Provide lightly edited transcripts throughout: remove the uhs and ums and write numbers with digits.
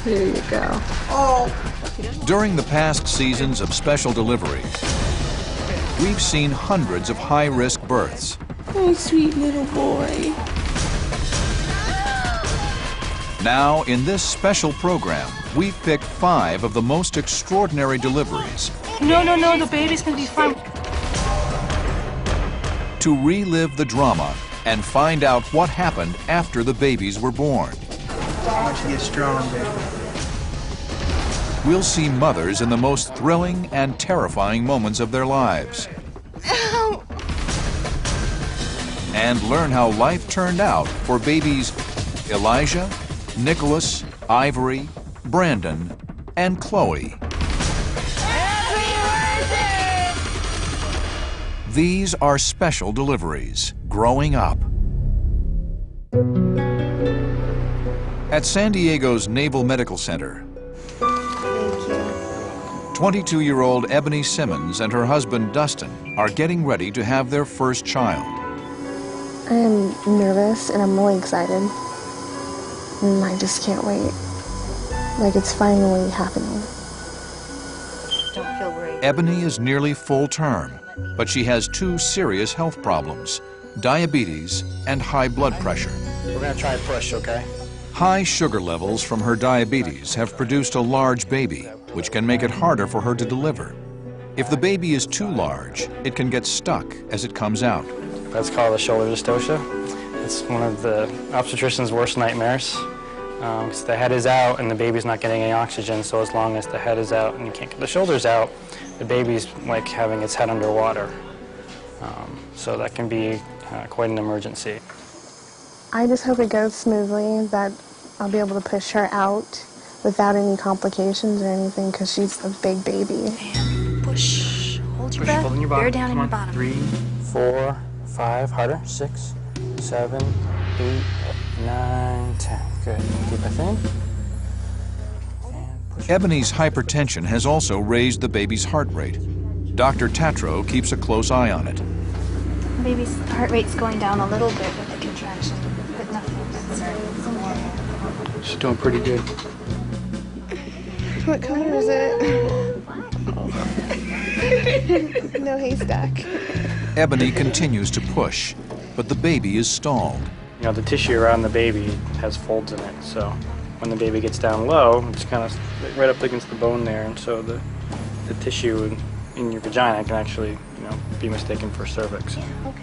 There you go. Oh. During the past seasons of Special Delivery, we've seen hundreds of high-risk births. Oh, sweet little boy. Now, in this special program, we've picked 5 of the most extraordinary deliveries. No, the baby's gonna be fine. To relive the drama and find out what happened after the babies were born. I want you to get strong, baby. We'll see mothers in the most thrilling and terrifying moments of their lives. Ow. And learn how life turned out for babies Elijah, Nicholas, Ivory, Brandon, and Chloe. These are special deliveries, growing up. At San Diego's Naval Medical Center, 22-year-old Ebony Simmons and her husband Dustin are getting ready to have their first child. I am nervous and I'm really excited. And I just can't wait. Like it's finally happening. Don't feel worried. Ebony is nearly full term, but she has 2 serious health problems: diabetes and high blood pressure. We're gonna try and push, okay? High sugar levels from her diabetes have produced a large baby, which can make it harder for her to deliver. If the baby is too large, it can get stuck as it comes out. That's called a shoulder dystocia. It's one of the obstetrician's worst nightmares. Because the head is out and the baby's not getting any oxygen, so as long as the head is out and you can't get the shoulders out, the baby's like having its head underwater. So that can be quite an emergency. I just hope it goes smoothly, that I'll be able to push her out without any complications or anything, because she's a big baby. And push. Hold your Push, breath. holding your bottom. Bear down in Come your on. bottom. 3, 4, 5, harder. 6, 7, 8, 9, 10. Good. Deep breath in. And push. Ebony's hypertension has also raised the baby's heart rate. Dr. Tatro keeps a close eye on it. Baby's heart rate's going down a little bit with the contraction, but nothing concerning. She's doing pretty good. What color is it? No haystack. Ebony continues to push, but the baby is stalled. You know, the tissue around the baby has folds in it, so when the baby gets down low, it's kind of right up against the bone there, and so the tissue in your vagina can actually, you know, be mistaken for cervix.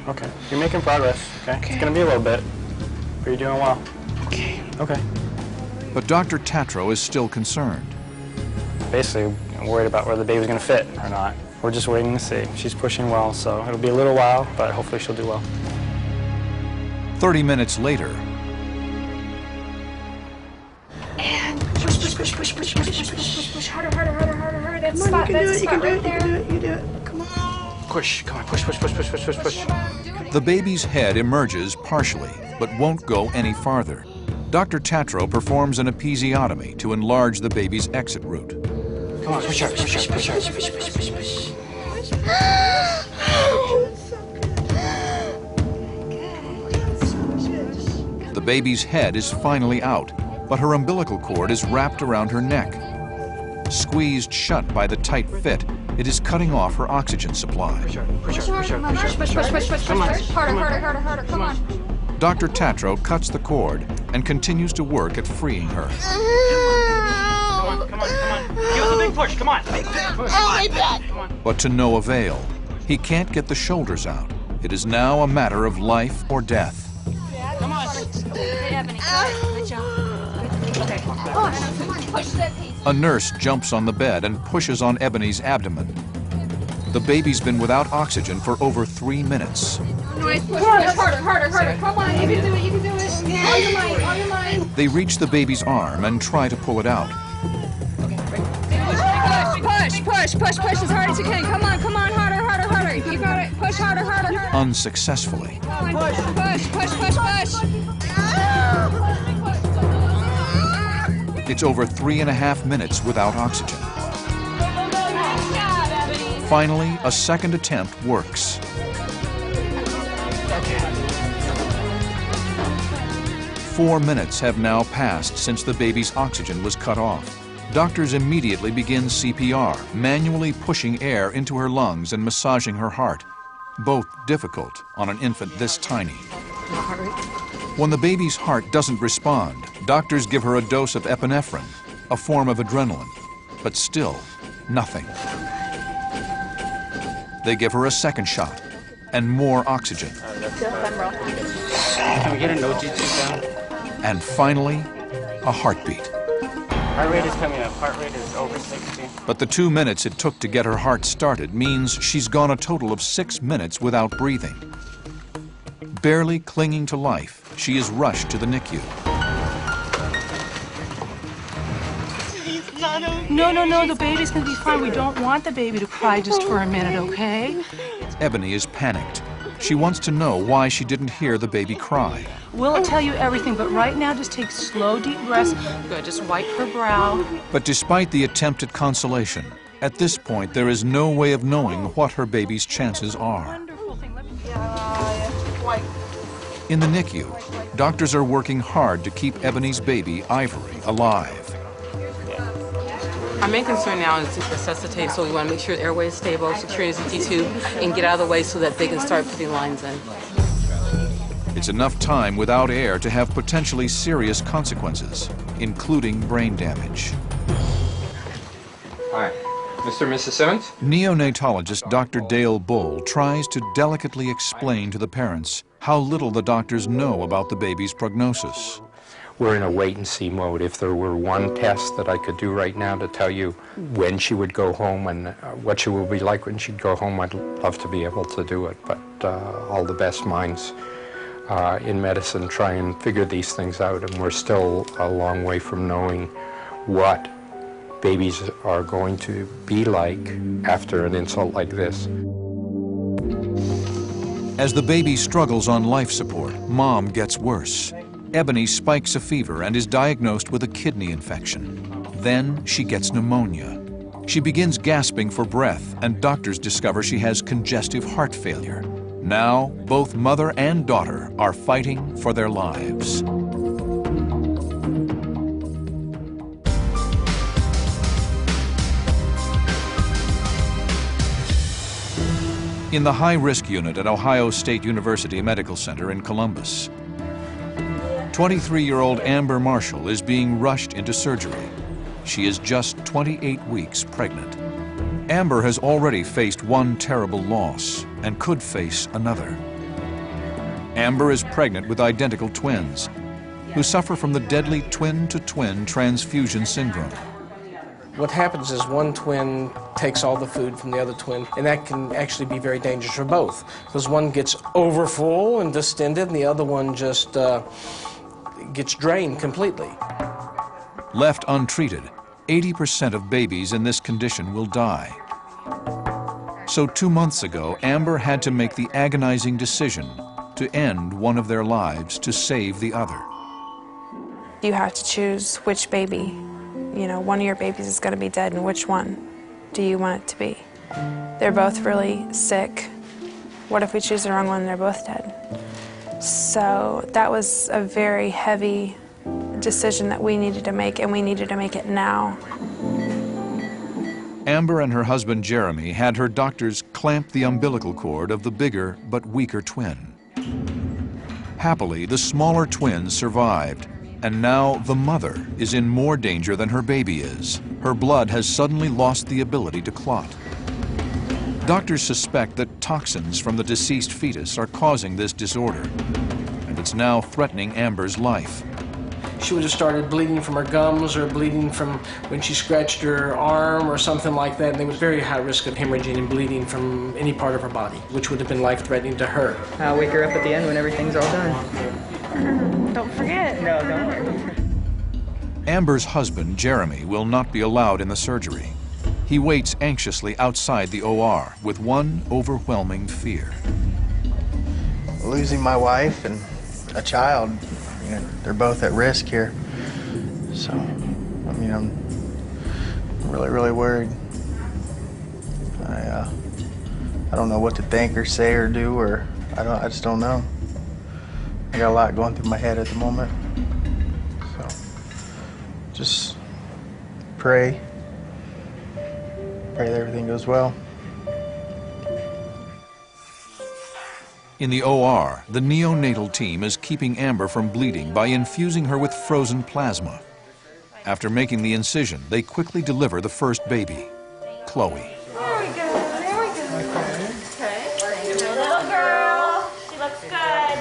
Okay. You're making progress, okay? It's gonna be a little bit, but you're doing well. Okay. Okay. But Dr. Tatro is still concerned. Basically, worried about whether the baby's gonna fit or not. We're just waiting to see. She's pushing well, so it'll be a little while, but hopefully she'll do well. 30 minutes later, And push. Harder. That's Come on, spot, you can do that's it, you spot can do right it, you there. can do it, you do it. Come on. Push, come on, push. the baby's head emerges partially, but won't go any farther. Dr. Tatro performs an episiotomy to enlarge the baby's exit route. Come on, push. The baby's head is finally out, but her umbilical cord is wrapped around her neck. Squeezed shut by the tight fit, it is cutting off her oxygen supply. Push. Harder. Come on. Dr. Tatro cuts the cord and continues to work at freeing her. Come on. Give us a big push, come on. But to no avail. He can't get the shoulders out. It is now a matter of life or death. Come on. Good job. Okay. Come on, push that piece. A nurse jumps on the bed and pushes on Ebony's abdomen. The baby's been without oxygen for over 3 minutes. Harder. Come on, you can do it. All your mind. They reach the baby's arm and try to pull it out. Push as hard as you can. Come on, harder. You got it. Push harder. Unsuccessfully. Push. It's over 3.5 minutes without oxygen. Finally, a second attempt works. 4 minutes have now passed since the baby's oxygen was cut off. Doctors immediately begin CPR, manually pushing air into her lungs and massaging her heart, both difficult on an infant this tiny. When the baby's heart doesn't respond, doctors give her a dose of epinephrine, a form of adrenaline, but still nothing. They give her a second shot and more oxygen. Can we get an OG2 down? And finally, a heartbeat. Heart rate is coming up. Heart rate is over 60. But the 2 minutes it took to get her heart started means she's gone a total of 6 minutes without breathing. Barely clinging to life, she is rushed to the NICU. No, the baby's gonna be fine. We don't want the baby to cry just for a minute, okay? Ebony is panicked. She wants to know why she didn't hear the baby cry. We'll tell you everything, but right now just take slow, deep breaths. Good, just wipe her brow. But despite the attempt at consolation, at this point there is no way of knowing what her baby's chances are. Wonderful thing. In the NICU, doctors are working hard to keep Ebony's baby, Ivory, alive. Our main concern now is to resuscitate, so we want to make sure the airway is stable, secure his CT tube, and get out of the way so that they can start putting lines in. It's enough time without air to have potentially serious consequences, including brain damage. Hi, Mr. and Mrs. Simmons? Neonatologist Dr. Dale Bull tries to delicately explain to the parents how little the doctors know about the baby's prognosis. We're in a wait-and-see mode. If there were one test that I could do right now to tell you when she would go home and what she will be like when she'd go home, I'd love to be able to do it. But all the best minds in medicine try and figure these things out, and we're still a long way from knowing what babies are going to be like after an insult like this. As the baby struggles on life support, Mom gets worse. Ebony spikes a fever and is diagnosed with a kidney infection. Then she gets pneumonia. She begins gasping for breath, and doctors discover she has congestive heart failure. Now, both mother and daughter are fighting for their lives. In the high-risk unit at Ohio State University Medical Center in Columbus, 23-year-old Amber Marshall is being rushed into surgery. She is just 28 weeks pregnant. Amber has already faced one terrible loss and could face another. Amber is pregnant with identical twins who suffer from the deadly twin-to-twin transfusion syndrome. What happens is one twin takes all the food from the other twin, and that can actually be very dangerous for both, because one gets overfull and distended, and the other one just gets drained completely. Left untreated, 80% of babies in this condition will die. So 2 months ago, Amber had to make the agonizing decision to end one of their lives to save the other. You have to choose which baby. You know, one of your babies is going to be dead, and which one do you want it to be? They're both really sick. What if we choose the wrong one and they're both dead? So that was a very heavy decision that we needed to make, and we needed to make it now. Amber and her husband Jeremy had her doctors clamp the umbilical cord of the bigger but weaker twin. Happily, the smaller twin survived, and now the mother is in more danger than her baby is. Her blood has suddenly lost the ability to clot. Doctors suspect that toxins from the deceased fetus are causing this disorder, and it's now threatening Amber's life. She would have started bleeding from her gums or bleeding from when she scratched her arm or something like that, and there was very high risk of hemorrhaging and bleeding from any part of her body, which would have been life-threatening to her. I'll wake her up at the end when everything's all done. Don't forget. No, don't worry. Amber's husband, Jeremy, will not be allowed in the surgery. He waits anxiously outside the OR with one overwhelming fear. Losing my wife and a child, you know, they're both at risk here. So, I mean, I'm really, really worried. I don't know what to think or say or do, or I just don't know. I got a lot going through my head at the moment. just pray that everything goes well. In the OR, the neonatal team is keeping Amber from bleeding by infusing her with frozen plasma. After making the incision, they quickly deliver the first baby, Chloe. There we go. There we go. Okay. Little girl. She looks good.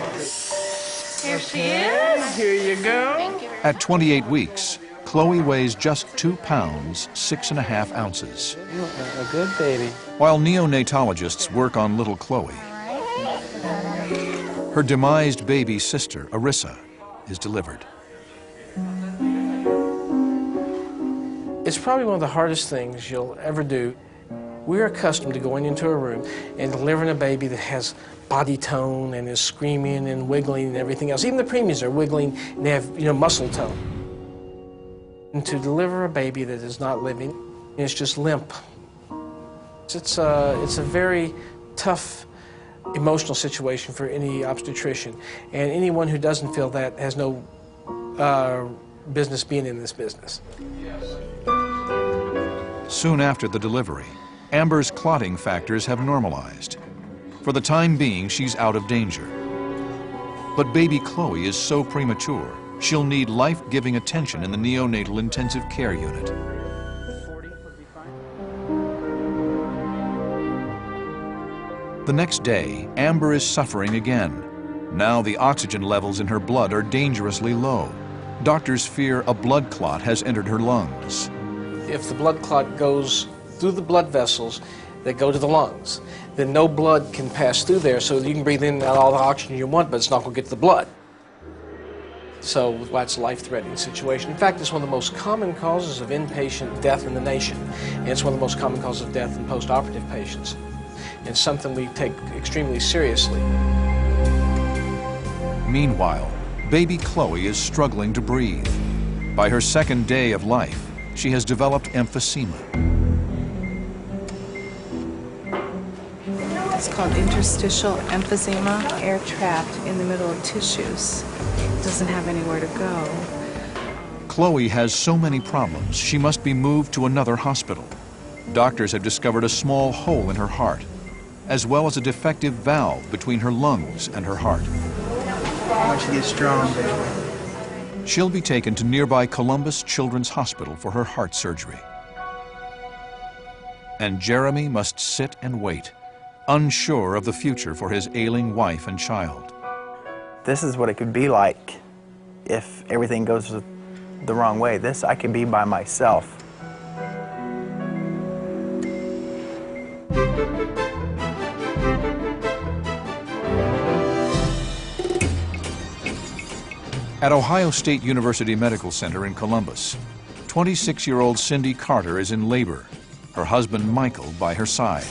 Here she is. Here you go. At 28 weeks, Chloe weighs just 2 pounds, 6.5 ounces. A good baby. While neonatologists work on little Chloe, her demised baby sister, Arissa, is delivered. It's probably one of the hardest things you'll ever do. We're accustomed to going into a room and delivering a baby that has body tone and is screaming and wiggling and everything else. Even the preemies are wiggling and they have, muscle tone. And to deliver a baby that is not living, it's just limp. It's a very tough emotional situation for any obstetrician, and anyone who doesn't feel that has no business being in this business. Soon after the delivery, Amber's clotting factors have normalized. For the time being, she's out of danger. But baby Chloe is so premature, she'll need life-giving attention in the neonatal intensive care unit. The next day, Amber is suffering again. Now the oxygen levels in her blood are dangerously low. Doctors fear a blood clot has entered her lungs. If the blood clot goes through the blood vessels that go to the lungs, then no blood can pass through there, so you can breathe in and out all the oxygen you want, but it's not going to get to the blood. So that's a life-threatening situation. In fact, it's one of the most common causes of inpatient death in the nation, and it's one of the most common causes of death in post-operative patients. It's something we take extremely seriously. Meanwhile, baby Chloe is struggling to breathe. By her second day of life, she has developed emphysema. It's called interstitial emphysema, air trapped in the middle of tissues. It doesn't have anywhere to go. Chloe has so many problems, she must be moved to another hospital. Doctors have discovered a small hole in her heart, as well as a defective valve between her lungs and her heart. Once you get strong, baby. She'll be taken to nearby Columbus Children's Hospital for her heart surgery. And Jeremy must sit and wait, unsure of the future for his ailing wife and child. This is what it could be like if everything goes the wrong way. I could be by myself. At Ohio State University Medical Center in Columbus, 26-year-old Cindy Carter is in labor, her husband Michael by her side.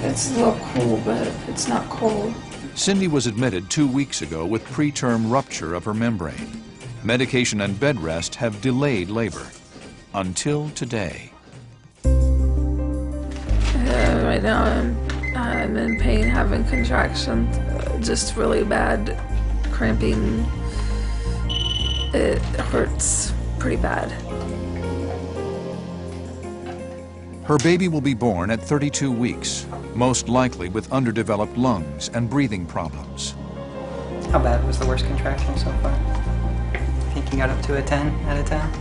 It's a little cold, but it's not cold. Cindy was admitted 2 weeks ago with preterm rupture of her membrane. Medication and bed rest have delayed labor until today. Right now I'm in pain, having contractions, just really bad cramping. It hurts pretty bad. Her baby will be born at 32 weeks, most likely with underdeveloped lungs and breathing problems. How bad was the worst contraction so far? Think you got up to a 10 out of 10?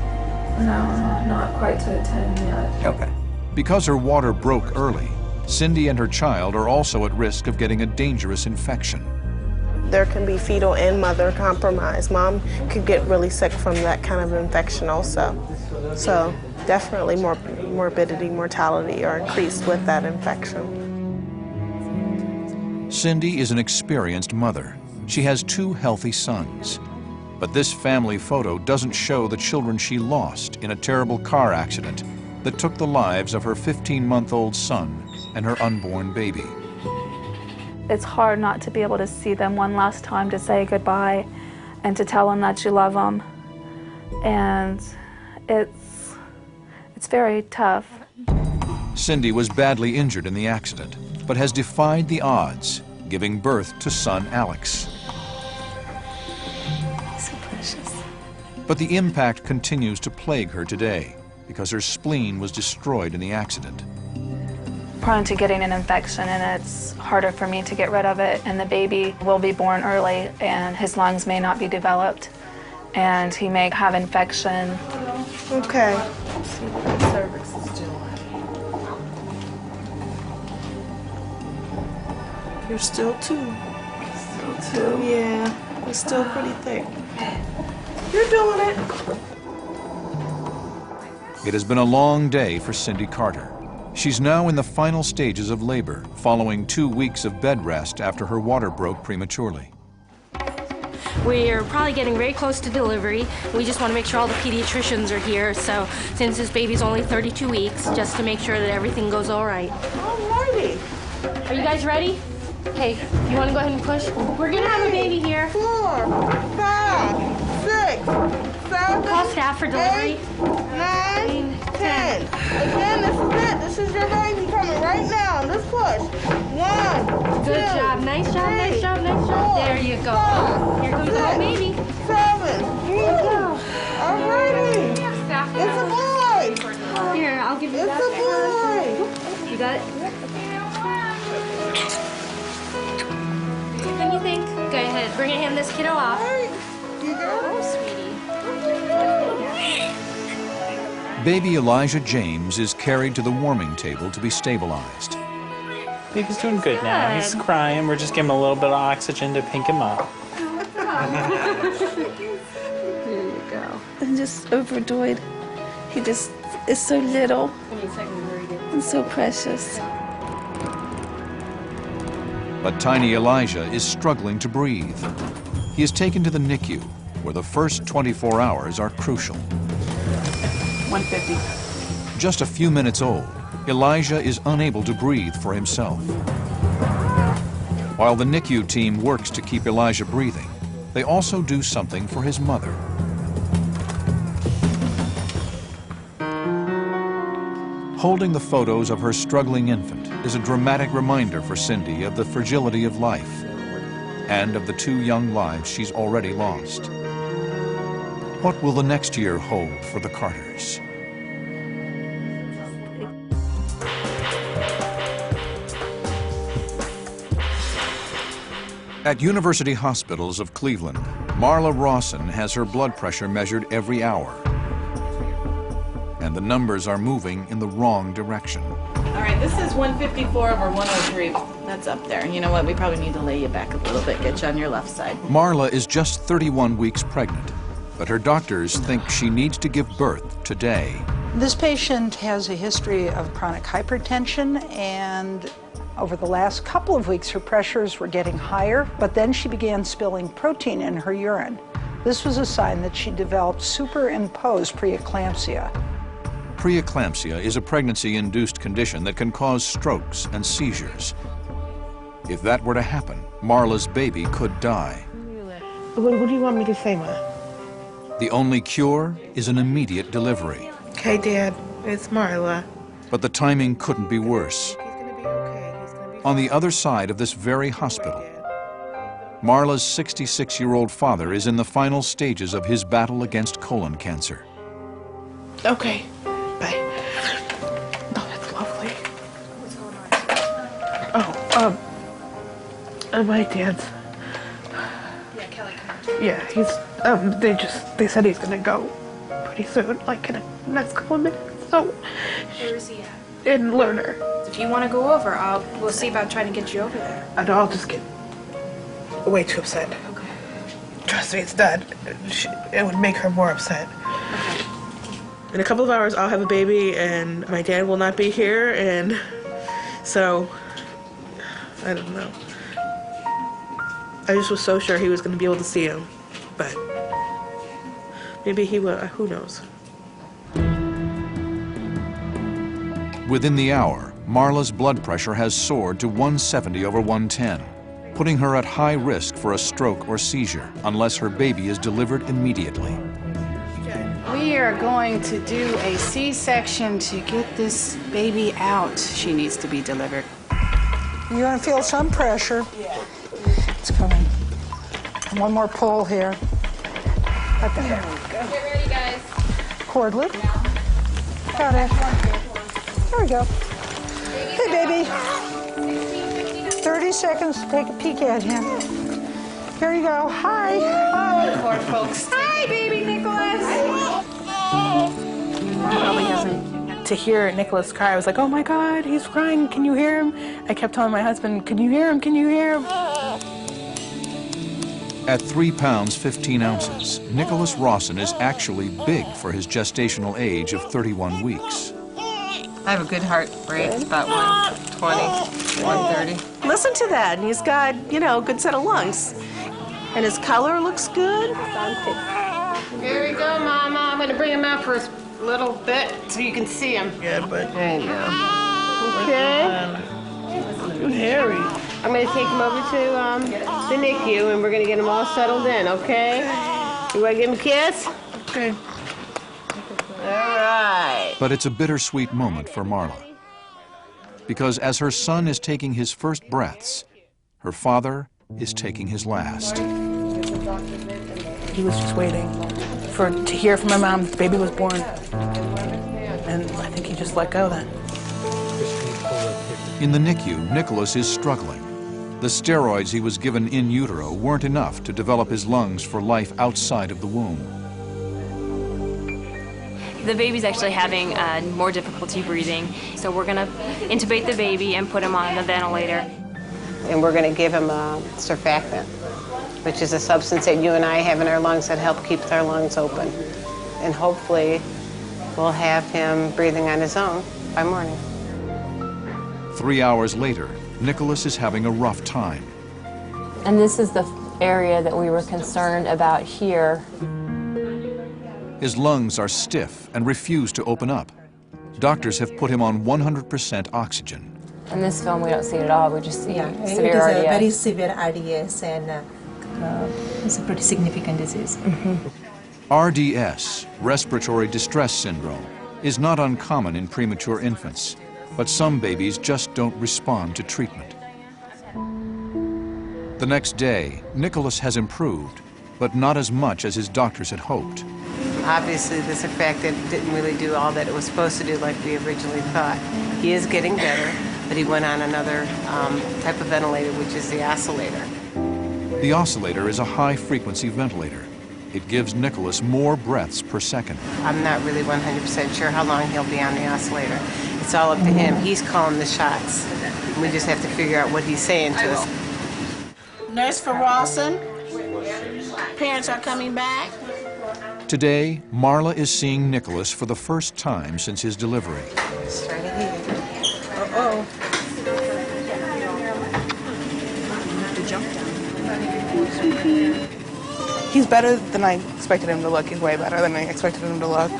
No, not quite to a 10 yet. Okay. Because her water broke early, Cindy and her child are also at risk of getting a dangerous infection. There can be fetal and mother compromise. Mom could get really sick from that kind of infection also. So definitely more morbidity, mortality are increased with that infection. Cindy is an experienced mother. She has 2 healthy sons. But this family photo doesn't show the children she lost in a terrible car accident that took the lives of her 15-month-old son and her unborn baby. It's hard not to be able to see them one last time, to say goodbye and to tell them that you love them. And it's very tough. Cindy was badly injured in the accident, but has defied the odds, giving birth to son Alex. So precious. But the impact continues to plague her today because her spleen was destroyed in the accident. Prone to getting an infection, and it's harder for me to get rid of it, and the baby will be born early and his lungs may not be developed and he may have infection. Okay. Let's see what the cervix is doing. You're still two. Still two? Yeah, it's still pretty thick. You're doing it. It has been a long day for Cindy Carter. She's now in the final stages of labor, following 2 weeks of bed rest after her water broke prematurely. We're probably getting very close to delivery. We just want to make sure all the pediatricians are here. So since this baby's only 32 weeks, just to make sure that everything goes all right. Alrighty. Are you guys ready? Hey, you want to go ahead and push? We're going to have a baby here. 4, 5, 6, 7, Call staff for delivery. 8, 9, 10. Again, this is it. This is your baby coming right now. Let's push. 1, Good 2, job. Nice job. 3, Nice job. Nice job. 4, There you go. 5, Here comes the 6, whole baby. 7. Alrighty. It's a boy. Here, I'll give you that. It's a boy. You got it? What do you think? Go ahead. Bring hand this kiddo off. You got it. Sweetie. Baby Elijah James is carried to the warming table to be stabilized. Baby's doing good now. He's crying. We're just giving him a little bit of oxygen to pink him up. There you go. I'm just overjoyed. He just is so little and so precious. But tiny Elijah is struggling to breathe. He is taken to the NICU, where the first 24 hours are crucial. 150. Just a few minutes old, Elijah is unable to breathe for himself. While the NICU team works to keep Elijah breathing, they also do something for his mother. Holding the photos of her struggling infant is a dramatic reminder for Cindy of the fragility of life and of the 2 young lives she's already lost. What will the next year hold for the Carters? At University Hospitals of Cleveland, Marla Rawson has her blood pressure measured every hour. And the numbers are moving in the wrong direction. All right, this is 154 over 103. That's up there. You know what? We probably need to lay you back a little bit, get you on your left side. Marla is just 31 weeks pregnant, but her doctors think she needs to give birth today. This patient has a history of chronic hypertension, and over the last couple of weeks, her pressures were getting higher, but then she began spilling protein in her urine. This was a sign that she developed superimposed preeclampsia. Preeclampsia is a pregnancy-induced condition that can cause strokes and seizures. If that were to happen, Marla's baby could die. What do you want me to say, Ma? The only cure is an immediate delivery. Okay, Dad, it's Marla. But the timing couldn't be worse. On the other side of this very hospital, Marla's 66-year-old father is in the final stages of his battle against colon cancer. Okay, bye. Oh, that's lovely. What's going on? My dad's. Yeah, Kelly. Yeah, he's. They said he's gonna go pretty soon, like in the next couple of minutes. So. Where is he at? In Lerner. If you want to go over, we'll see about trying to get you over there. And I'll just get way too upset. Okay. Trust me, it's Dad. It would make her more upset. Okay. In a couple of hours, I'll have a baby, and my dad will not be here, and so I don't know. I just was so sure he was going to be able to see him, but maybe he will. Who knows? Within the hour, Marla's blood pressure has soared to 170 over 110, putting her at high risk for a stroke or seizure unless her baby is delivered immediately. We are going to do a C-section to get this baby out. She needs to be delivered. You're going to feel some pressure. Yeah. It's coming. One more pull here. Right there. Get ready, guys. Cord loop. Got it. There we go. Hey, baby. 30 seconds to take a peek at him. Here you go. Hi. Hi. Cord, folks. Hi, baby Nicholas. Probably hasn't. To hear Nicholas cry, I was like, oh my God, he's crying. Can you hear him? I kept telling my husband, can you hear him? Can you hear him? At 3 pounds 15 ounces, Nicholas Rawson is actually big for his gestational age of 31 weeks. I have a good heart rate, about 120, 130. Listen to that. And he's got, you know, a good set of lungs. And his color looks good. Here we go, Mama. I'm going to bring him out for a little bit so you can see him. Yeah, but There you go. Okay. too hairy. I'm going to take him over to the NICU, and we're going to get him all settled in, okay? You want to give him a kiss? Okay. All right. But it's a bittersweet moment for Marla. Because as her son is taking his first breaths, her father is taking his last. He was just waiting to hear from my mom that the baby was born. And I think he just let go then. In the NICU, Nicholas is struggling. The steroids he was given in utero weren't enough to develop his lungs for life outside of the womb. The baby's actually having more difficulty breathing, so we're going to intubate the baby and put him on the ventilator. And we're going to give him a surfactant, which is a substance that you and I have in our lungs that help keep our lungs open. And hopefully, we'll have him breathing on his own by morning. 3 hours later, Nicholas is having a rough time. And this is the area that we were concerned about here. His lungs are stiff and refuse to open up. Doctors have put him on 100% oxygen. In this film, we don't see it at all. We just see severe it is RDS. a very severe RDS, and it's a pretty significant disease. RDS, respiratory distress syndrome, is not uncommon in premature infants, but some babies just don't respond to treatment. The next day, Nicholas has improved, but not as much as his doctors had hoped. Obviously, the surfactant didn't really do all that it was supposed to do like we originally thought. He is getting better, but he went on another type of ventilator, which is the oscillator. The oscillator is a high-frequency ventilator. It gives Nicholas more breaths per second. I'm not really 100% sure how long he'll be on the oscillator. It's all up to him. He's calling the shots. We just have to figure out what he's saying to us. Nurse for Rawson. Parents are coming back. Today, Marla is seeing Nicholas for the first time since his delivery. Straight ahead. Uh-oh. He's better than I expected him to look. He's way better than I expected him to look.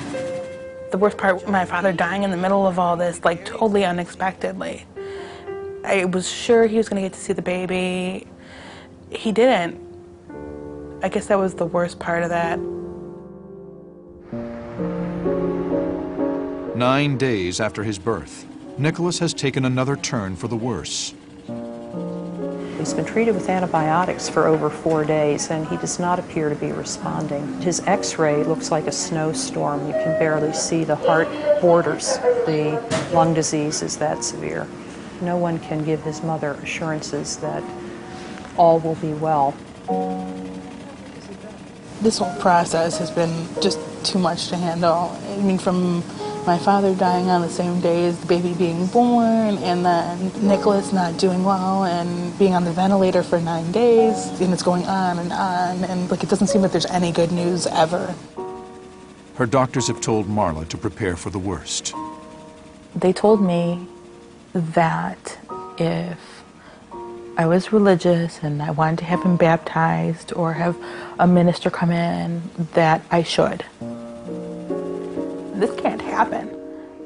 The worst part, my father dying in the middle of all this, like totally unexpectedly. I was sure he was going to get to see the baby. He didn't. I guess that was the worst part of that. 9 days after his birth, Nicholas has taken another turn for the worse. He's been treated with antibiotics for over 4 days, and he does not appear to be responding. His x-ray looks like a snowstorm. You can barely see the heart borders. The lung disease is that severe. No one can give his mother assurances that all will be well. This whole process has been just too much to handle. I mean, from my father dying on the same day as the baby being born, and then Nicholas not doing well and being on the ventilator for 9 days, and it's going on, and like it doesn't seem like there's any good news ever. Her doctors have told Marla to prepare for the worst. They told me that if I was religious and I wanted to have him baptized or have a minister come in, that I should. This can't happen.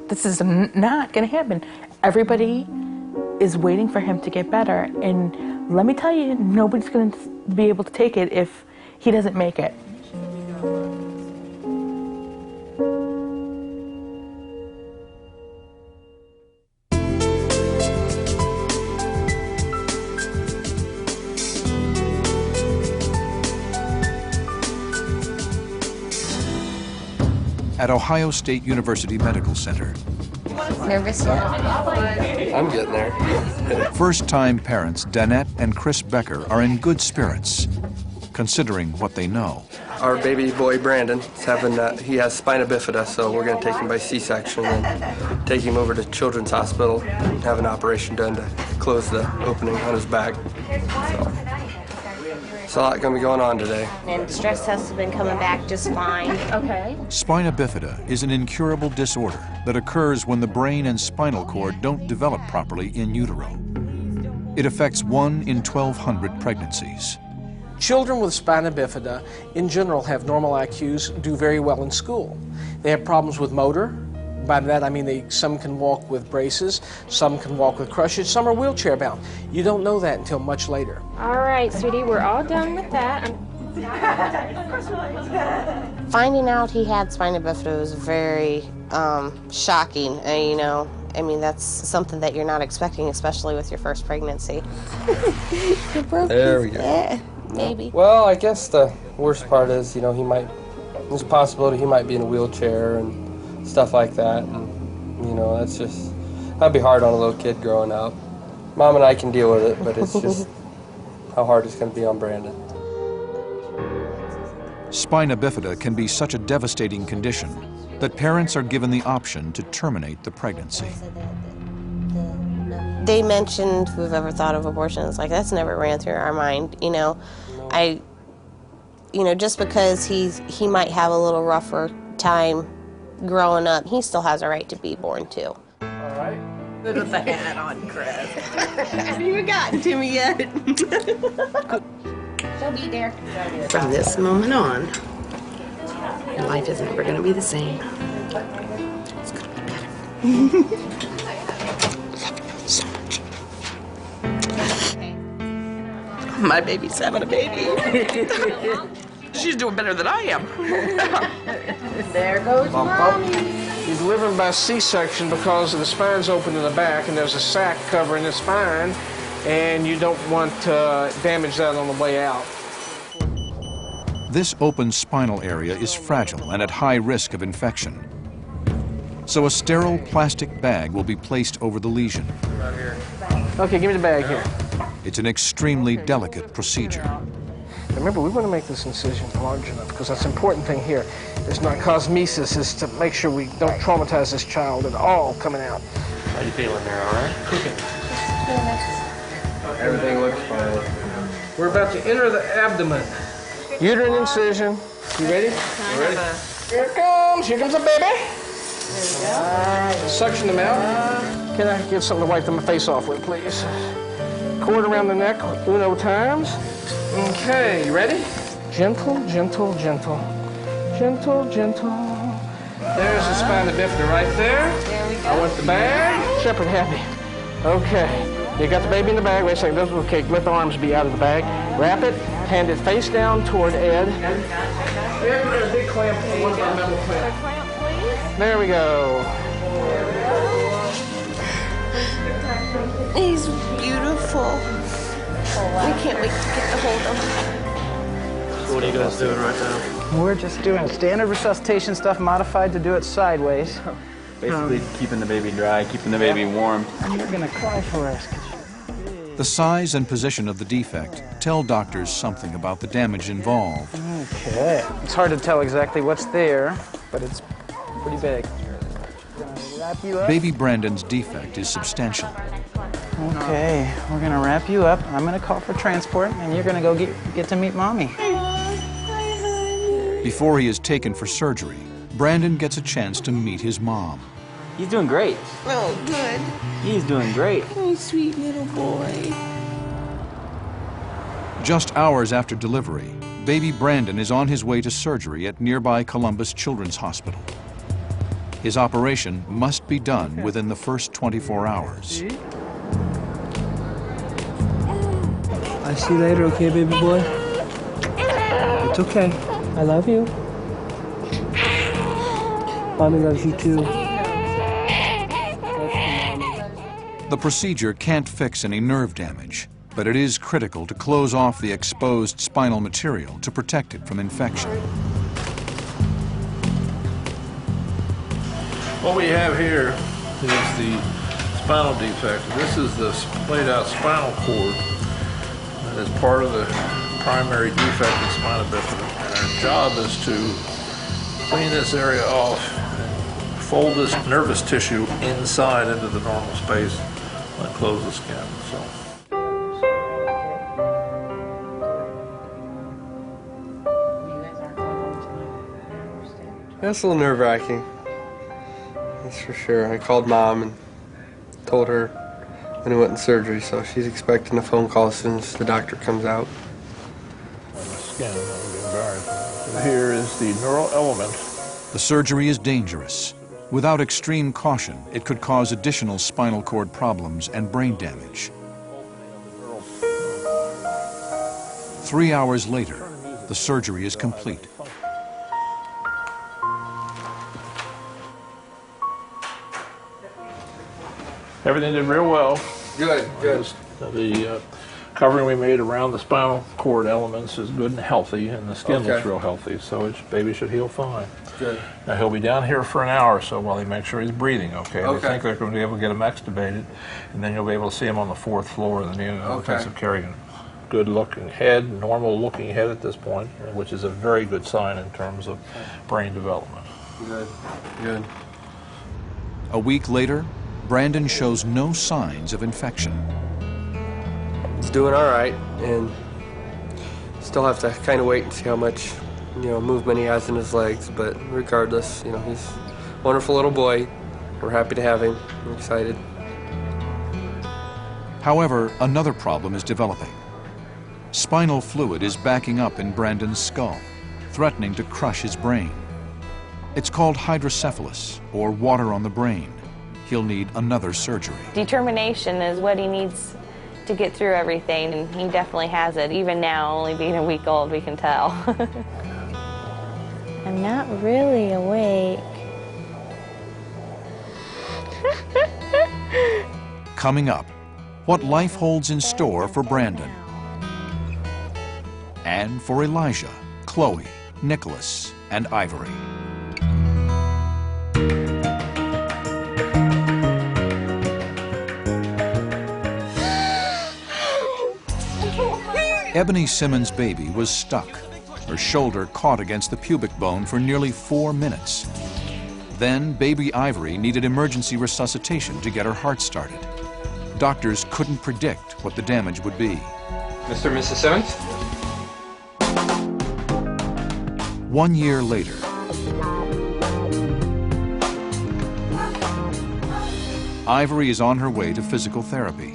This is not going to happen. Everybody is waiting for him to get better, and let me tell you, nobody's going to be able to take it if he doesn't make it. at Ohio State University Medical Center. Nervous yet? I'm getting there. First-time parents Danette and Chris Becker are in good spirits, considering what they know. Our baby boy Brandon is having he has spina bifida, so we're going to take him by C-section and take him over to Children's Hospital and have an operation done to close the opening on his back. So it's a lot going to be going on today. And stress tests have been coming back just fine. Okay. Spina bifida is an incurable disorder that occurs when the brain and spinal cord don't develop properly in utero. It affects 1 in 1,200 pregnancies. Children with spina bifida, in general, have normal IQs, do very well in school. They have problems with motor. By that I mean some can walk with braces, some can walk with crutches, some are wheelchair bound. You don't know that until much later. All right, sweetie, we're all done with that. Finding out he had spina bifida was very shocking. You know, I mean, that's something that you're not expecting, especially with your first pregnancy. There we go. Yeah, maybe. Well, I guess the worst part is, you know, there's a possibility he might be in a wheelchair and stuff like that, and you know, that'd be hard on a little kid growing up. Mom and I can deal with it, but it's just how hard it's going to be on Brandon. Spina bifida can be such a devastating condition that parents are given the option to terminate the pregnancy. They mentioned, who've ever thought of abortion, it's like, that's never ran through our mind, you know. Just because he might have a little rougher time growing up, he still has a right to be born too. All right. Good with the hat on, Chris. Haven't even gotten to me yet. She'll be there. From this moment on, life is never going to be the same. It's going to be better. So much. My baby's having a baby. She's doing better than I am. There goes Mommy. You're delivering by C-section because the spine's open in the back and there's a sac covering the spine, and you don't want to damage that on the way out. This open spinal area is fragile and at high risk of infection. So a sterile plastic bag will be placed over the lesion. Okay, give me the bag here. It's an extremely delicate procedure. Remember, we want to make this incision large enough because that's an important thing here. It's not cosmesis, it's to make sure we don't traumatize this child at all coming out. How you feeling there, all right? Everything looks fine. We're about to enter the abdomen. Uterine incision. You ready? You ready? Here comes the baby. There we go. Suction them out. Can I get something to wipe my face off with, please? Cord around the neck, uno times. Okay, you ready? Gentle, gentle, gentle. Gentle, gentle. There's the spina bifida right there. There we go. I want the bag. Shepherd happy. Okay, you got the baby in the bag. Wait a second, okay, let the arms be out of the bag. Wrap it, hand it face down toward Ed. Ed, there's a big clamp. What about a metal clamp? There we go. He's beautiful. We can't wait to get to hold him. So what are you guys doing right now? We're just doing standard resuscitation stuff modified to do it sideways. Basically keeping the baby dry, keeping the baby warm. And you're gonna cry for us. The size and position of the defect tell doctors something about the damage involved. Okay. It's hard to tell exactly what's there, but it's pretty big. Wrap you up. Baby Brandon's defect is substantial. Okay, we're gonna wrap you up. I'm gonna call for transport, and you're gonna go get to meet Mommy. Before he is taken for surgery, Brandon gets a chance to meet his mom. He's doing great. Oh, good. He's doing great. Oh, sweet little boy. Just hours after delivery, baby Brandon is on his way to surgery at nearby Columbus Children's Hospital. His operation must be done within the first 24 hours. I'll see you later, okay, baby boy? It's okay. I love you. Mommy loves you too. The procedure can't fix any nerve damage, but it is critical to close off the exposed spinal material to protect it from infection. What we have here is the spinal defect. This is the splayed out spinal cord that is part of the primary defect in spina bifida. And our job is to clean this area off and fold this nervous tissue inside into the normal space and close the skin. So. That's a little nerve-wracking, that's for sure. I called Mom and told her when I went in surgery, so she's expecting a phone call as soon as the doctor comes out. Skin, that would be embarrassing. Here is the neural element. The surgery is dangerous. Without extreme caution, it could cause additional spinal cord problems and brain damage. 3 hours later, the surgery is complete. Everything did real well. Good, good. The covering we made around the spinal cord elements is good and healthy, and the skin looks real healthy, so baby should heal fine. Good. Now he'll be down here for an hour or so while they make sure he's breathing okay. They think they're going to be able to get him extubated, and then you'll be able to see him on the 4th floor of the intensive care unit. Good looking head, normal looking head at this point, which is a very good sign in terms of brain development. Good, good. A week later, Brandon shows no signs of infection. He's doing all right, and still have to kind of wait and see how much, movement he has in his legs. But regardless, he's a wonderful little boy. We're happy to have him. We're excited. However, another problem is developing. Spinal fluid is backing up in Brandon's skull, threatening to crush his brain. It's called hydrocephalus, or water on the brain. He'll need another surgery. Determination is what he needs to get through everything, and he definitely has it. Even now, only being a week old, we can tell. I'm not really awake. Coming up, what life holds in store for Brandon. And for Elijah, Chloe, Nicholas, and Ivory. Ebony Simmons' baby was stuck. Her shoulder caught against the pubic bone for nearly 4 minutes. Then baby Ivory needed emergency resuscitation to get her heart started. Doctors couldn't predict what the damage would be. Mr. and Mrs. Simmons? 1 year later, Ivory is on her way to physical therapy.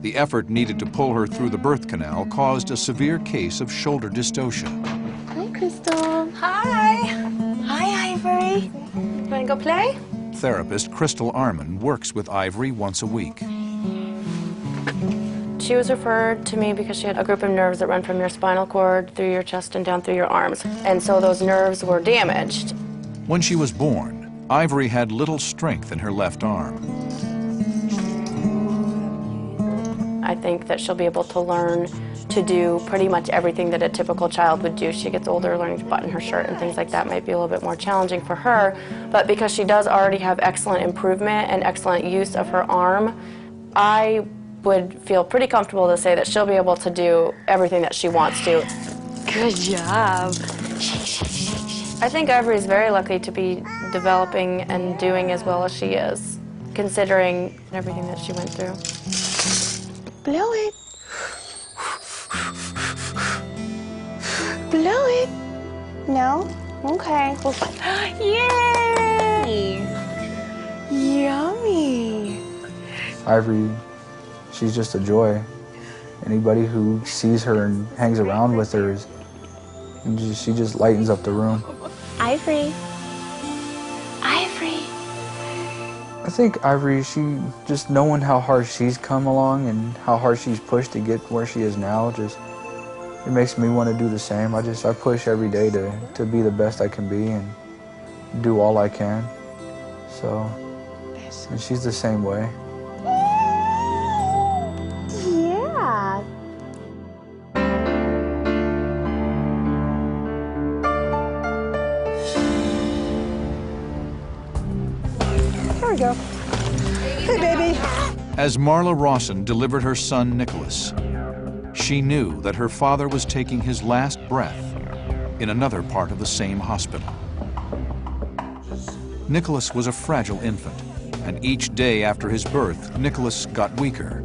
The effort needed to pull her through the birth canal caused a severe case of shoulder dystocia. Hi, Crystal. Hi. Hi, Ivory. Want to go play? Therapist Crystal Arman works with Ivory once a week. She was referred to me because she had a group of nerves that run from your spinal cord through your chest and down through your arms. And so those nerves were damaged. When she was born, Ivory had little strength in her left arm. I think that she'll be able to learn to do pretty much everything that a typical child would do. She gets older, learning to button her shirt and things like that might be a little bit more challenging for her. But because she does already have excellent improvement and excellent use of her arm, I would feel pretty comfortable to say that she'll be able to do everything that she wants to. Good job. I think Ivory's very lucky to be developing and doing as well as she is, considering everything that she went through. Blow it. Blow it. No? Okay. Yay! Yummy. Ivory, she's just a joy. Anybody who sees her and hangs around with her, she just lightens up the room. Ivory. Ivory. I think Ivory, she just knowing how hard she's come along and how hard she's pushed to get where she is now, it makes me want to do the same. I push every day to be the best I can be and do all I can. So, and she's the same way. Yeah. we go. Hey, baby. As Marla Rawson delivered her son, Nicholas, she knew that her father was taking his last breath in another part of the same hospital. Nicholas was a fragile infant, and each day after his birth, Nicholas got weaker.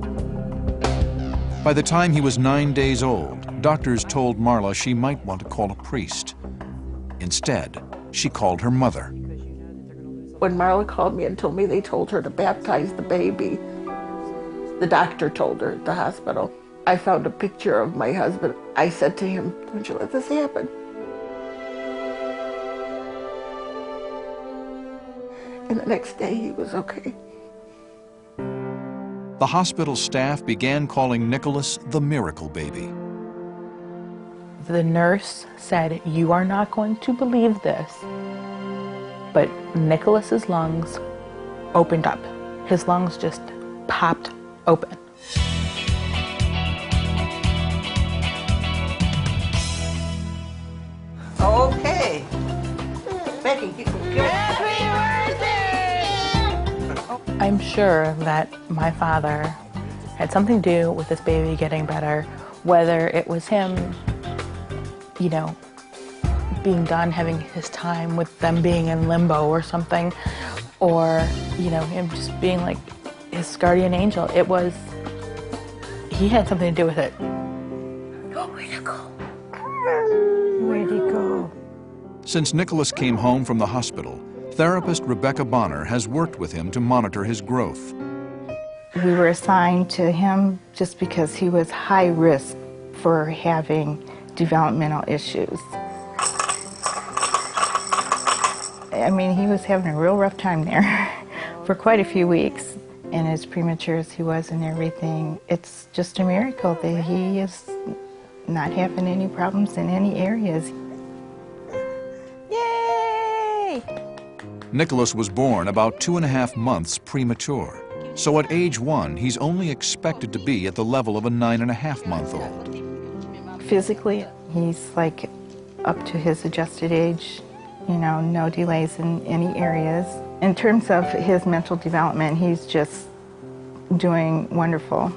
By the time he was 9 days old, doctors told Marla she might want to call a priest. Instead, she called her mother. When Marla called me and told me they told her to baptize the baby, the doctor told her at the hospital. I found a picture of my husband. I said to him, "Don't you let this happen." And the next day he was okay. The hospital staff began calling Nicholas the miracle baby. The nurse said, "You are not going to believe this, but Nicholas's lungs opened up. His lungs just popped open." Okay. Becky, I'm sure that my father had something to do with this baby getting better, whether it was him, you know, being done, having his time with them being in limbo or something, or, you know, him just being like his guardian angel. He had something to do with it. Oh, where'd it go? Where'd he go? Since Nicholas came home from the hospital, therapist Rebecca Bonner has worked with him to monitor his growth. We were assigned to him just because he was high risk for having developmental issues. I mean, he was having a real rough time there for quite a few weeks. And as premature as he was and everything, it's just a miracle that he is not having any problems in any areas. Yay! Nicholas was born about 2.5 months premature. So at age 1, he's only expected to be at the level of a 9.5-month-old. Physically, he's like up to his adjusted age, you know, no delays in any areas. In terms of his mental development, he's just doing wonderful.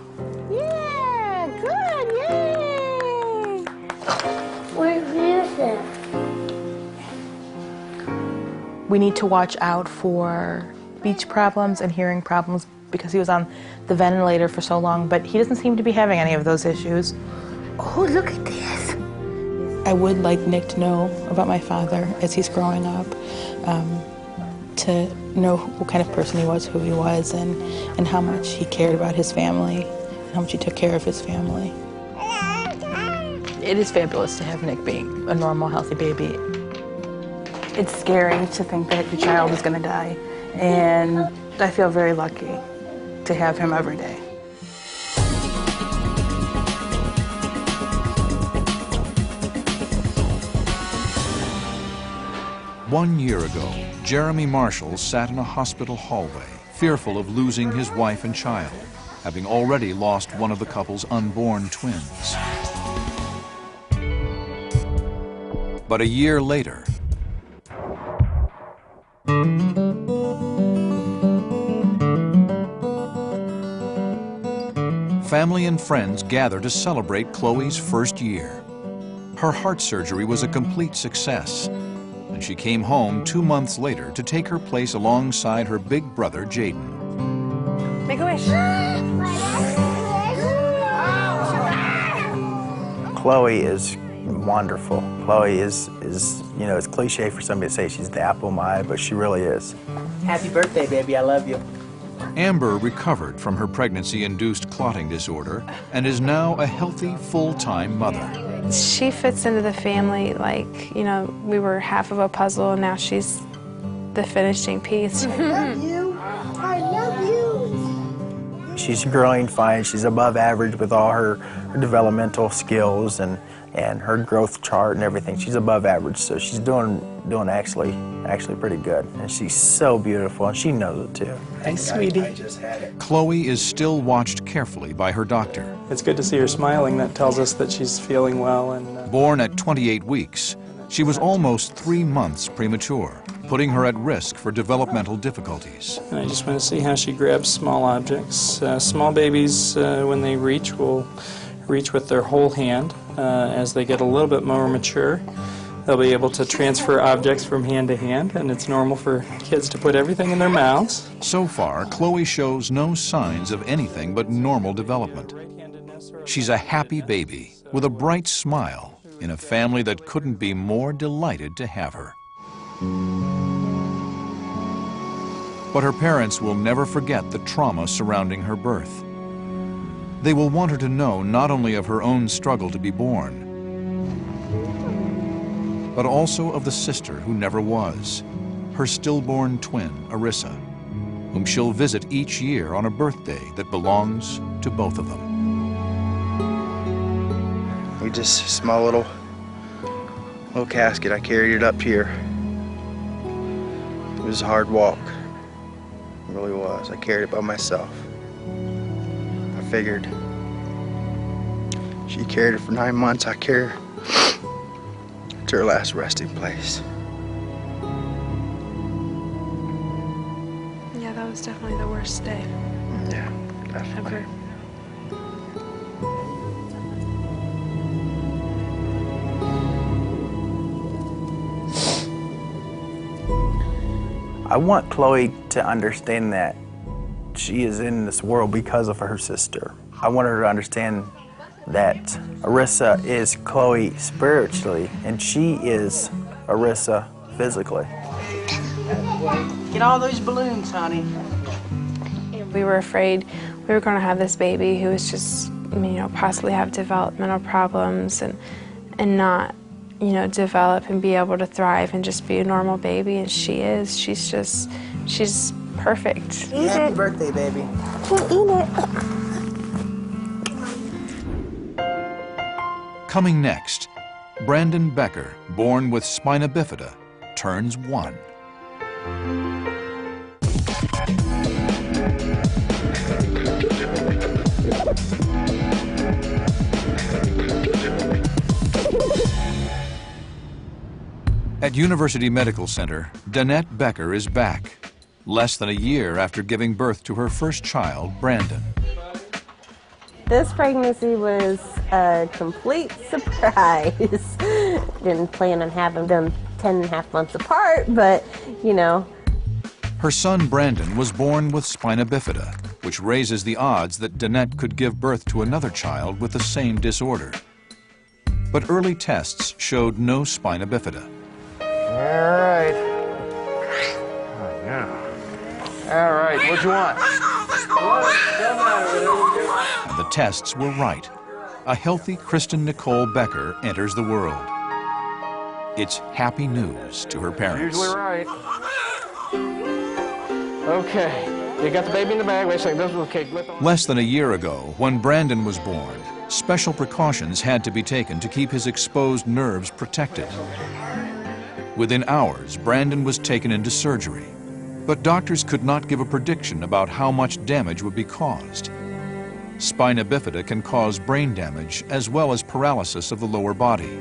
Yeah, good, yay! Where's music? We need to watch out for speech problems and hearing problems because he was on the ventilator for so long, but he doesn't seem to be having any of those issues. Oh, look at this. I would like Nick to know about my father as he's growing up, to know what kind of person he was, who he was, and how much he cared about his family, and how much he took care of his family. It is fabulous to have Nick being a normal, healthy baby. It's scary to think that your child is going to die, and I feel very lucky to have him every day. One year ago, Jeremy Marshall sat in a hospital hallway, fearful of losing his wife and child, having already lost one of the couple's unborn twins. But a year later, family and friends gather to celebrate Chloe's first year. Her heart surgery was a complete success, and she came home 2 months later to take her place alongside her big brother, Jaden. Make a wish. Chloe is wonderful. Chloe is, you know, it's cliche for somebody to say she's the apple of my eye, but she really is. Happy birthday, baby. I love you. Amber recovered from her pregnancy-induced clotting disorder and is now a healthy, full-time mother. She fits into the family like, you know, we were half of a puzzle and now she's the finishing piece. I love you. I love you. She's growing fine. She's above average with all her developmental skills and her growth chart and everything. She's above average, so she's doing actually pretty good. And she's so beautiful, and she knows it too. Hey, sweetie. I just had it. Chloe is still watched carefully by her doctor. It's good to see her smiling. That tells us that she's feeling well. And Born at 28 weeks, she was almost 3 months premature. putting her at risk for developmental difficulties. And I just want to see how she grabs small objects. Small babies, when they reach, will reach with their whole hand. As they get a little bit more mature, they'll be able to transfer objects from hand to hand, and it's normal for kids to put everything in their mouths. So far, Chloe shows no signs of anything but normal development. She's a happy baby with a bright smile in a family that couldn't be more delighted to have her. But her parents will never forget the trauma surrounding her birth. They will want her to know not only of her own struggle to be born, but also of the sister who never was, her stillborn twin, Arissa, whom she'll visit each year on a birthday that belongs to both of them. We just, small little casket. I carried it up here. It was a hard walk. It really was. I carried it by myself. I figured she carried it for 9 months. I carried her to her last resting place. Yeah, that was definitely the worst day. Yeah, definitely. Ever. I want Chloe to understand that she is in this world because of her sister. I want her to understand that Arissa is Chloe spiritually, and she is Arissa physically. Get all those balloons, honey. We were afraid we were going to have this baby who was just, possibly have developmental problems and not, develop and be able to thrive and just be a normal baby. And she is. She's perfect. Happy birthday, baby. Can't eat it. Coming next, Brandon Becker, born with spina bifida, turns 1. At University Medical Center, Danette Becker is back, less than a year after giving birth to her first child, Brandon. This pregnancy was a complete surprise. Didn't plan on having them 10.5 months apart, but, Her son, Brandon, was born with spina bifida, which raises the odds that Danette could give birth to another child with the same disorder. But early tests showed no spina bifida. All right. All right, what you want? And the tests were right. A healthy Kristen Nicole Becker enters the world. It's happy news to her parents. Usually right. Okay, you got the baby in the bag. Wait a second, this was okay. Less than a year ago, when Brandon was born, special precautions had to be taken to keep his exposed nerves protected. Within hours, Brandon was taken into surgery, but doctors could not give a prediction about how much damage would be caused. Spina bifida can cause brain damage as well as paralysis of the lower body.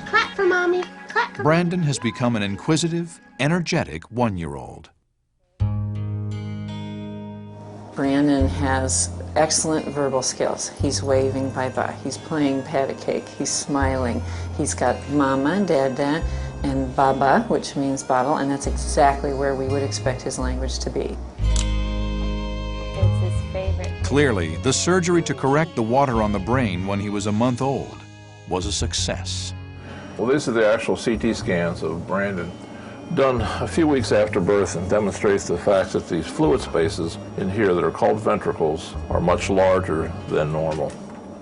Clap for mommy. Clap for Brandon has become an inquisitive, energetic 1-year-old. Brandon has excellent verbal skills. He's waving bye-bye. He's playing pat a cake. He's smiling. He's got mama, dada, and baba, which means bottle, and that's exactly where we would expect his language to be. It's his favorite. Clearly, the surgery to correct the water on the brain when he was a month old was a success. Well, these are the actual CT scans of Brandon, done a few weeks after birth, and demonstrates the fact that these fluid spaces in here that are called ventricles are much larger than normal.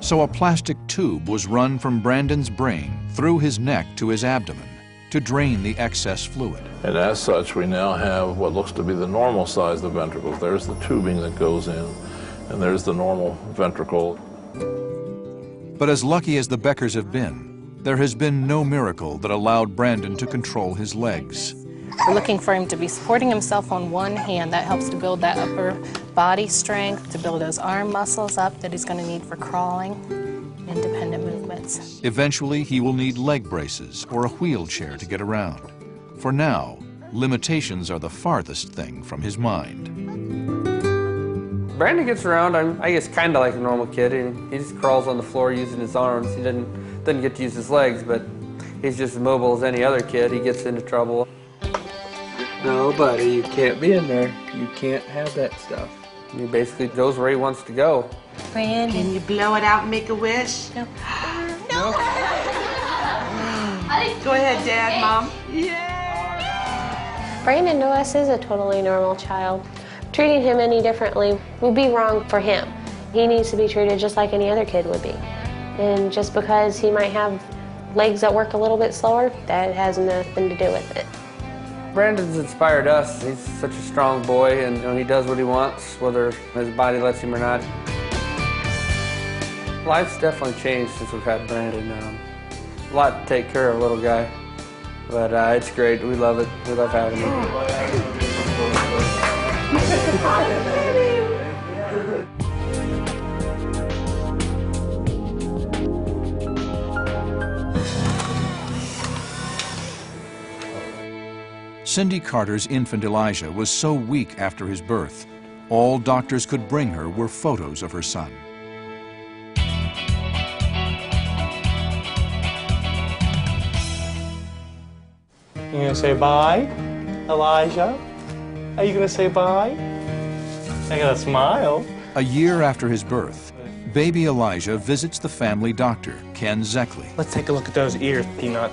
So a plastic tube was run from Brandon's brain through his neck to his abdomen to drain the excess fluid. And as such, we now have what looks to be the normal size of the ventricles. There's the tubing that goes in, and there's the normal ventricle. But as lucky as the Beckers have been, there has been no miracle that allowed Brandon to control his legs. We're looking for him to be supporting himself on one hand. That helps to build that upper body strength, to build those arm muscles up that he's going to need for crawling. independent movements. Eventually, he will need leg braces or a wheelchair to get around. For now, limitations are the farthest thing from his mind. Brandon gets around, I guess, kind of like a normal kid. He just crawls on the floor using his arms. He doesn't get to use his legs, but he's just as mobile as any other kid. He gets into trouble. No, buddy, you can't be in there. You can't have that stuff. He basically goes where he wants to go. Brandon, can you blow it out and make a wish? No. No? Go ahead, Dad, Mom. Brandon to us is a totally normal child. Treating him any differently would be wrong for him. He needs to be treated just like any other kid would be. And just because he might have legs that work a little bit slower, that has nothing to do with it. Brandon's inspired us. He's such a strong boy, and he does what he wants, whether his body lets him or not. Life's definitely changed since we've had Brandon. A lot to take care of, little guy. But it's great. We love it. We love having him. Cindy Carter's infant Elijah was so weak after his birth, all doctors could bring her were photos of her son. You gonna say bye, Elijah? Are you gonna say bye? I got a smile. A year after his birth, baby Elijah visits the family doctor, Ken Zeckley. Let's take a look at those ears, Peanut.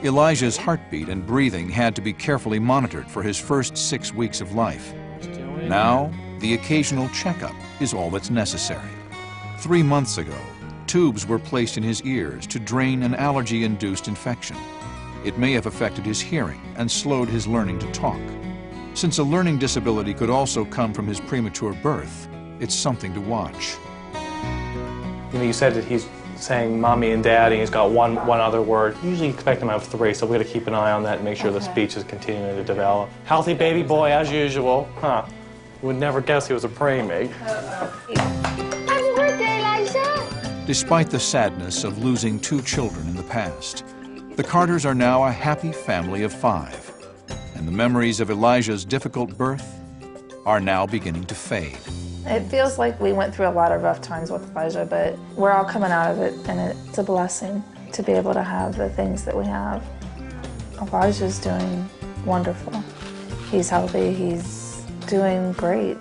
Elijah's heartbeat and breathing had to be carefully monitored for his first 6 weeks of life. Now, the occasional checkup is all that's necessary. 3 months ago, tubes were placed in his ears to drain an allergy-induced infection. It may have affected his hearing and slowed his learning to talk. Since a learning disability could also come from his premature birth, it's something to watch. You know, you said that he's saying mommy and daddy, he's got one other word. Usually expect him to have 3, so we got to keep an eye on that and make sure the speech is continuing to develop. Healthy baby boy as usual. Huh. Would never guess he was a praying maid. Happy birthday, Elijah! Despite the sadness of losing 2 children in the past, the Carters are now a happy family of 5, and the memories of Elijah's difficult birth are now beginning to fade. It feels like we went through a lot of rough times with Elijah, but we're all coming out of it, and it's a blessing to be able to have the things that we have. Elijah's doing wonderful. He's healthy, he's doing great.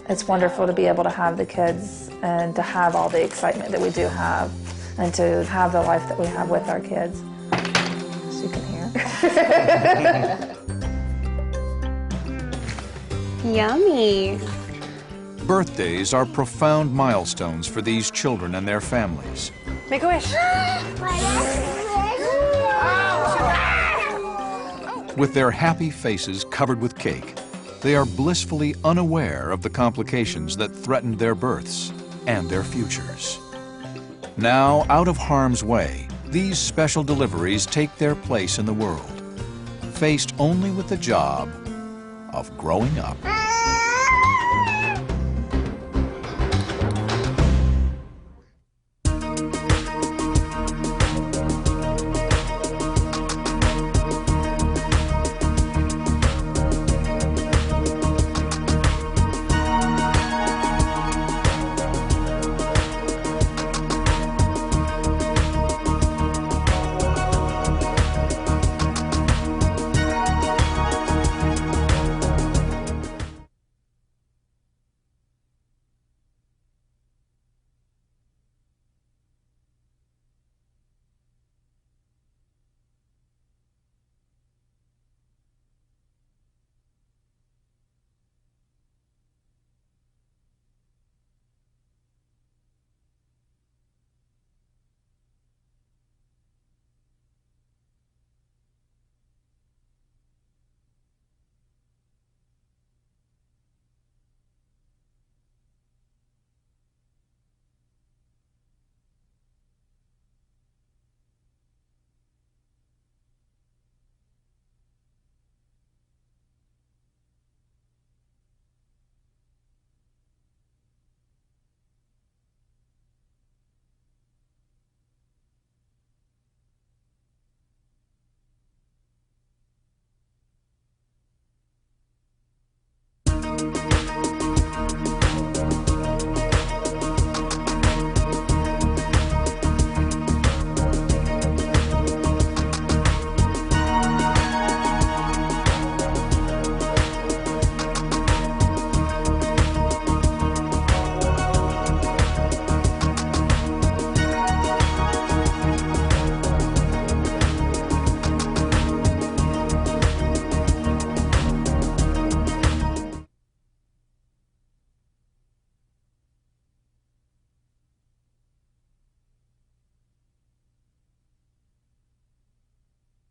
It's wonderful to be able to have the kids and to have all the excitement that we do have and to have the life that we have with our kids, as you can hear. Yummy. Birthdays are profound milestones for these children and their families. Make a wish. With their happy faces covered with cake, they are blissfully unaware of the complications that threatened their births and their futures. Now, out of harm's way, these special deliveries take their place in the world, faced only with the job of growing up.